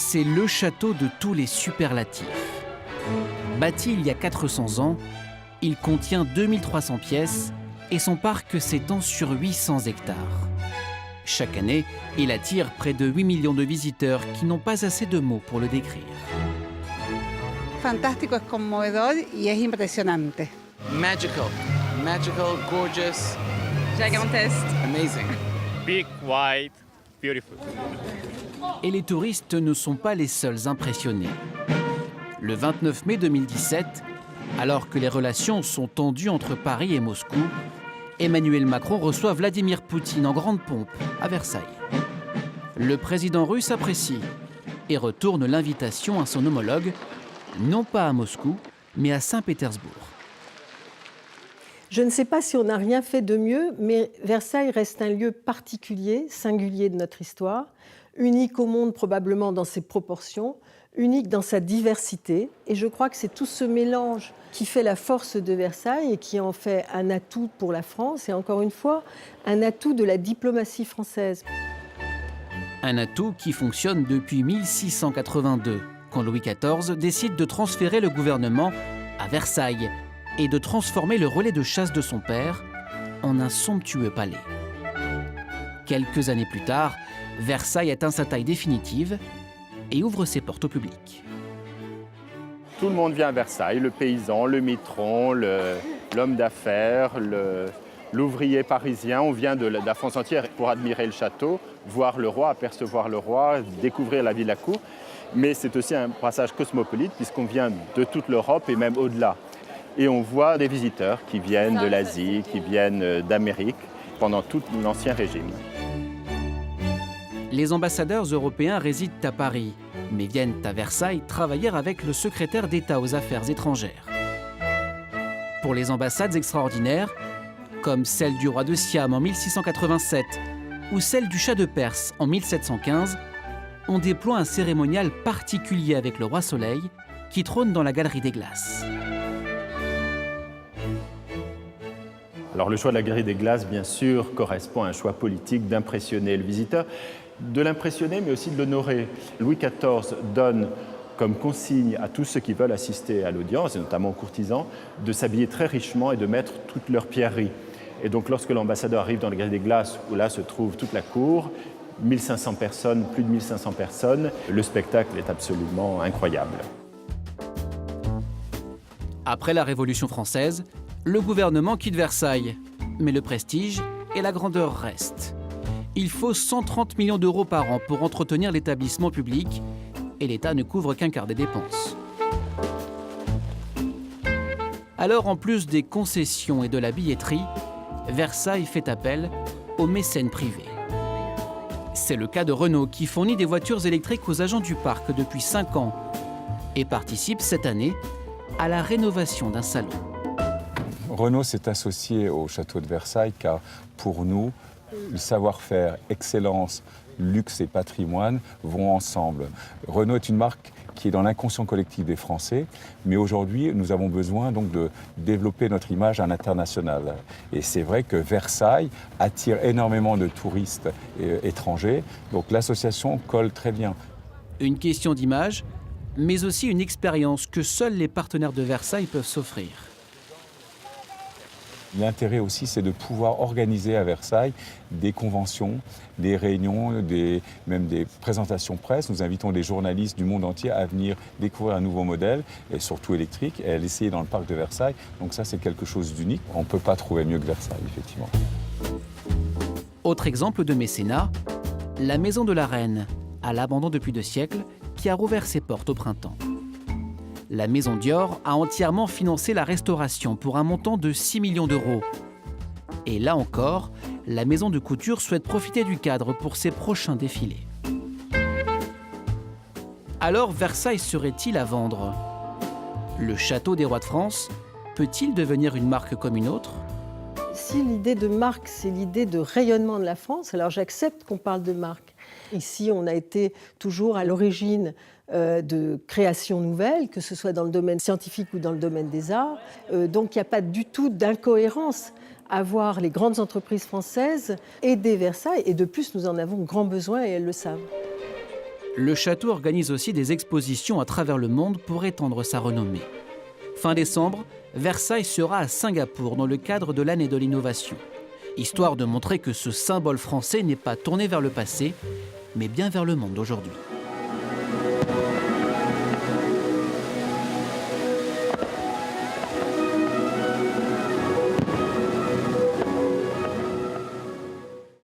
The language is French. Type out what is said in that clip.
C'est le château de tous les superlatifs. Bâti il y a 400 ans, il contient 2300 pièces et son parc s'étend sur 800 hectares. Chaque année, il attire près de 8 millions de visiteurs qui n'ont pas assez de mots pour le décrire. Fantástico, es conmovedor y es impresionante. Magical, gorgeous, Gigantesque. amazing. Big, white, beautiful. Et les touristes ne sont pas les seuls impressionnés. Le 29 mai 2017, alors que les relations sont tendues entre Paris et Moscou, Emmanuel Macron reçoit Vladimir Poutine en grande pompe à Versailles. Le président russe apprécie et retourne l'invitation à son homologue, non pas à Moscou, mais à Saint-Pétersbourg. Je ne sais pas si on n'a rien fait de mieux, mais Versailles reste un lieu particulier, singulier de notre histoire, unique au monde probablement dans ses proportions, unique dans sa diversité. Et je crois que c'est tout ce mélange qui fait la force de Versailles et qui en fait un atout pour la France et encore une fois, un atout de la diplomatie française. Un atout qui fonctionne depuis 1682, quand Louis XIV décide de transférer le gouvernement à Versailles et de transformer le relais de chasse de son père en un somptueux palais. Quelques années plus tard, Versailles atteint sa taille définitive et ouvre ses portes au public. Tout le monde vient à Versailles, le paysan, le mitron, l'homme d'affaires, l'ouvrier parisien. On vient de la France entière pour admirer le château, voir le roi, apercevoir le roi, découvrir la ville à Cour. Mais c'est aussi un passage cosmopolite puisqu'on vient de toute l'Europe et même au-delà. Et on voit des visiteurs qui viennent de l'Asie, qui viennent d'Amérique pendant tout l'Ancien Régime. Les ambassadeurs européens résident à Paris, mais viennent à Versailles travailler avec le secrétaire d'État aux Affaires étrangères. Pour les ambassades extraordinaires, comme celle du roi de Siam en 1687 ou celle du Shah de Perse en 1715, on déploie un cérémonial particulier avec le roi Soleil qui trône dans la Galerie des Glaces. Alors le choix de la Galerie des Glaces, bien sûr, correspond à un choix politique d'impressionner le visiteur, de l'impressionner mais aussi de l'honorer. Louis XIV donne comme consigne à tous ceux qui veulent assister à l'audience, et notamment aux courtisans, de s'habiller très richement et de mettre toutes leurs pierreries. Et donc lorsque l'ambassadeur arrive dans la Galerie des Glaces, où là se trouve toute la cour, 1500 personnes, plus de 1500 personnes, le spectacle est absolument incroyable. Après la Révolution française, le gouvernement quitte Versailles, mais le prestige et la grandeur restent. Il faut 130 millions d'euros par an pour entretenir l'établissement public et l'État ne couvre qu'un quart des dépenses. Alors, en plus des concessions et de la billetterie, Versailles fait appel aux mécènes privés. C'est le cas de Renault qui fournit des voitures électriques aux agents du parc depuis 5 ans et participe cette année à la rénovation d'un salon. Renault s'est associé au château de Versailles car pour nous, le savoir-faire, excellence, luxe et patrimoine vont ensemble. Renault est une marque qui est dans l'inconscient collectif des Français, mais aujourd'hui, nous avons besoin donc de développer notre image à l'international. Et c'est vrai que Versailles attire énormément de touristes étrangers, donc l'association colle très bien. Une question d'image, mais aussi une expérience que seuls les partenaires de Versailles peuvent s'offrir. L'intérêt aussi, c'est de pouvoir organiser à Versailles des conventions, des réunions, même des présentations presse. Nous invitons des journalistes du monde entier à venir découvrir un nouveau modèle, et surtout électrique, et à l'essayer dans le parc de Versailles. Donc ça, c'est quelque chose d'unique. On ne peut pas trouver mieux que Versailles, effectivement. Autre exemple de mécénat, la Maison de la Reine, à l'abandon depuis 2 siècles, qui a rouvert ses portes au printemps. La Maison Dior a entièrement financé la restauration pour un montant de 6 millions d'euros. Et là encore, la maison de couture souhaite profiter du cadre pour ses prochains défilés. Alors Versailles serait-il à vendre? Le château des rois de France peut-il devenir une marque comme une autre? Si l'idée de marque, c'est l'idée de rayonnement de la France, alors j'accepte qu'on parle de marque. Ici, on a été toujours à l'origine de créations nouvelles, que ce soit dans le domaine scientifique ou dans le domaine des arts. Donc il n'y a pas du tout d'incohérence à voir les grandes entreprises françaises aider Versailles. Et de plus, nous en avons grand besoin et elles le savent. Le château organise aussi des expositions à travers le monde pour étendre sa renommée. Fin décembre, Versailles sera à Singapour dans le cadre de l'année de l'innovation, histoire de montrer que ce symbole français n'est pas tourné vers le passé, mais bien vers le monde d'aujourd'hui.